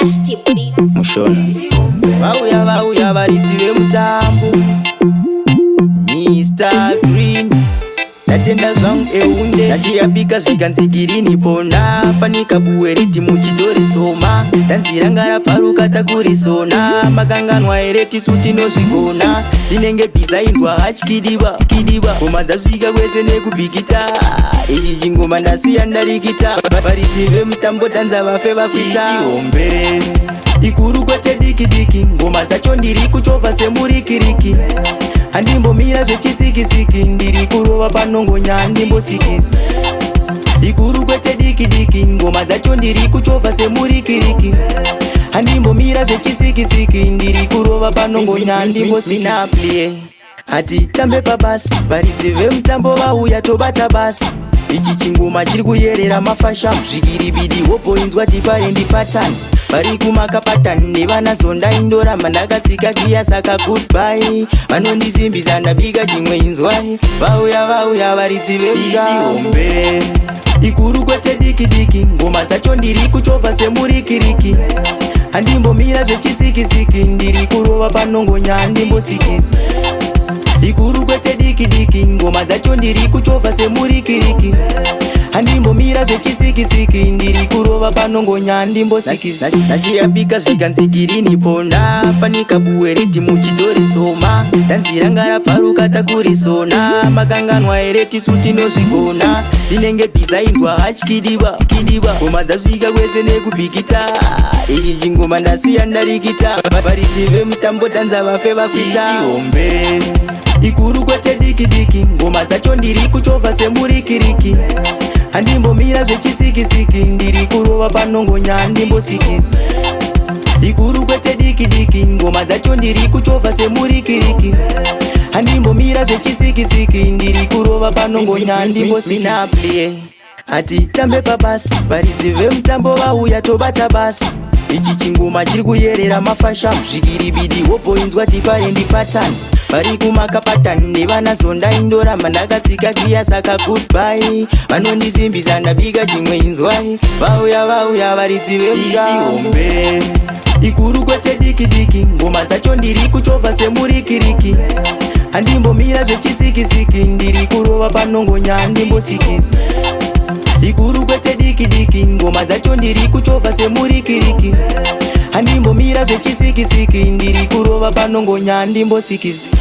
Nasty beat. Mushona Vauya varidzi vemutambo Mr. Green Ndatenda zvangu eunde Ndachiyapika zvikanzi girini pona Panika buwereti muchidori tsoma Danzira ngarapfaruka takurisona Makanganwa ereti suti nozvigona Ndinenge bizainzwa hachikidiba Ngoma dzasvika kwese nekubhikita Ichi chingoma ndasiya ndarikita Varidzi vemutambo tanza vafe vakuita Ihombe ikuru kwete diki ngoma dzacho ndiri kuchovha semurikiriki handimbomira zvechisikisiki ndiri kurova panongonya handimbosikisi ikuru kwete diki ngoma dzacho ndiri kuchovha semurikiriki handimbomira zvechisikisiki ndiri kurova panongonya handimbosina play hatitambe pabasi varidzi vemutambo vauya tobata basi ichi chingoma chiri kuyerera mafasha zvikiribidi wopoinzwa different pattern vari kumakapatani nevanazonda indoramba ndakatsika kiya saka goodbye vanondisimbisa ndabika chimwe inzwai vauya varidzi vemutambe ikuru kwete diki ngoma dzacho ndiri kuchovha semurikiriki handimbomira zvechisikisiki ndiri kurova panongonya handimbosikisi ikuru kwete diki ngoma dzacho ndiri kuchovha semurikiriki handimbomira zvechisikisiki ndiri kurova panongonya handimbosikisi ndachiyapika zvikanzi girini ponda panika buwereti muchidori tsoma danzira ngarapfaruka takurisona makanganwa ereti suti nozvigona ndinenge bizainzwa hachikidiba ngoma dzasvika kwese nekubhikita ichi chingoma ndasiya ndarikita varidzi vemutambo tanza vafe vakuita ihombe ikuru kwete diki ngoma dzacho ndiri kuchovha semurikiriki handimbomira zvechisikisiki ndiri kurova panongonya handimbosikisi ikuru kwete diki ngoma dzacho ndiri kuchovha semurikiriki handimbomira zvechisikisiki ndiri kurova panongonya handimbosina play hatitambe pabasi varidzi vemutambo vauya tobata basi ichi chingoma chiri kuyerera mafasha zvikiribidi wopoinzwa different pattern vari kumakapatani nevanazonda indoramba ndakatsika kiya saka goodbye vanondisimbisa ndabika chimwe inzwai vauya varidzi vemutambo ikuru kwete diki ngoma dzacho ndiri kuchovha semurikiriki handimbomira zvechisikisiki ndiri kurova panongonya handimbosikisi ikuru kwete diki ngoma dzacho ndiri kuchovha semurikiriki handimbomira zvechisikisiki ndiri kurova panongonya handimbosikisi